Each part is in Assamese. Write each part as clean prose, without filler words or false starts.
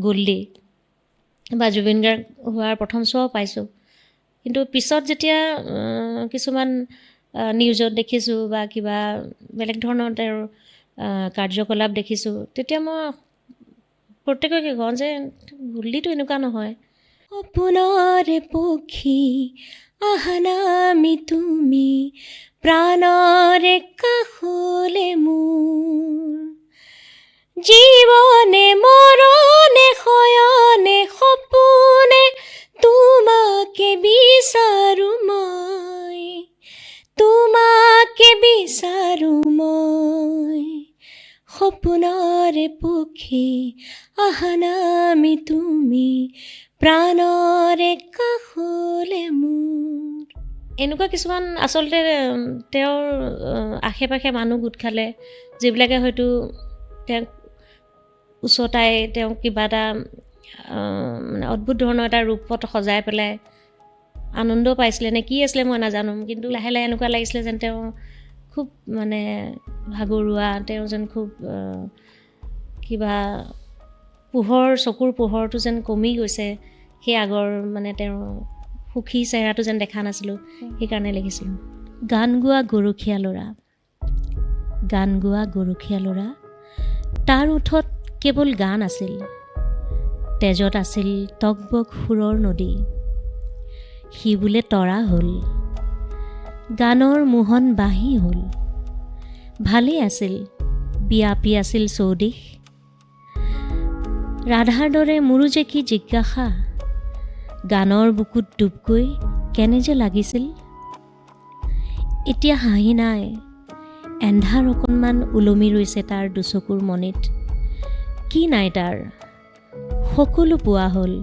গল্ডি বা জুবিন গাৰ্গ হোৱাৰ প্ৰথম শ্ব' পাইছোঁ। কিন্তু পিছত যেতিয়া কিছুমান নিউজত দেখিছোঁ বা কিবা বেলেগ ধৰণৰ তেওঁৰ কাৰ্যকলাপ দেখিছোঁ, তেতিয়া মই প্ৰত্যেককে কওঁ যে গল্ডিটো এনেকুৱা নহয়। সপোনৰে পক্ষী আহানামি তুমি প্ৰাণৰে কাষলে মোৰ, জীৱনে মৰণে শয়নে সপোনে তোমাকে বিচাৰো মই, তোমাকে বিচাৰো মই। সপোনৰে পক্ষী আহানামি তুমি প্ৰাণৰে কাষলে মোৰ। এনেকুৱা কিছুমান আচলতে তেওঁৰ আশে-পাশে মানুহ গোট খালে, যিবিলাকে হয়তো তেওঁক উচতাই তেওঁক কিবা এটা মানে অদ্ভুত ধৰণৰ এটা ৰূপত সজাই পেলাই আনন্দ পাইছিলে নে কি আছিলে মই নাজানো। কিন্তু লাহে লাহে এনেকুৱা লাগিছিলে যেন তেওঁ খুব মানে ভাগৰুৱা, তেওঁ যেন খুব কিবা চকুৰ পোহৰটো যেন কমি গৈছে। সেই আগৰ মানে তেওঁৰ সুখী চেহেৰাটো যেন দেখা নাছিলোঁ, সেইকাৰণে লিখিছিলোঁ। গান গোৱা গৰখীয়া ল'ৰা, গান গোৱা গৰখীয়া ল'ৰা, তাৰ ওঠত কেৱল গান আছিল, তেজত আছিল টকবক সুৰৰ নদী। সি বোলে তৰা হ'ল, গানৰ মোহন বাঁহী হ'ল, ভালেই আছিল বিয়াপি আছিল চৌদিশ। ৰাধাৰ দৰে মোৰো যে কি জিজ্ঞাসা, গানৰ বুকুত ডুবকৈ কেনে যে লাগিছিল। এতিয়া হাঁহি নাই, এন্ধাৰ অকণমান ওলমি ৰৈছে তাৰ দুচকুৰ মণিত। কি নাই তাৰ, সকলো পোৱা হ'ল,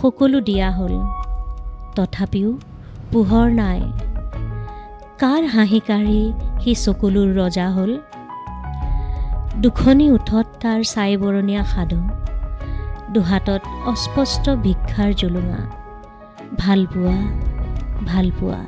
সকলো দিয়া হ'ল, তথাপিও পোহৰ নাই। কাৰ হাঁহি কাঢ়ি সি চকুলোৰ ৰজা হ'ল। দুখনি ওঠত তাৰ ছাইবৰণীয়া সাধু, দুহাতত অস্পষ্ট ভিক্ষাৰ জুলুঙা। ভালপোৱা ভালপোৱা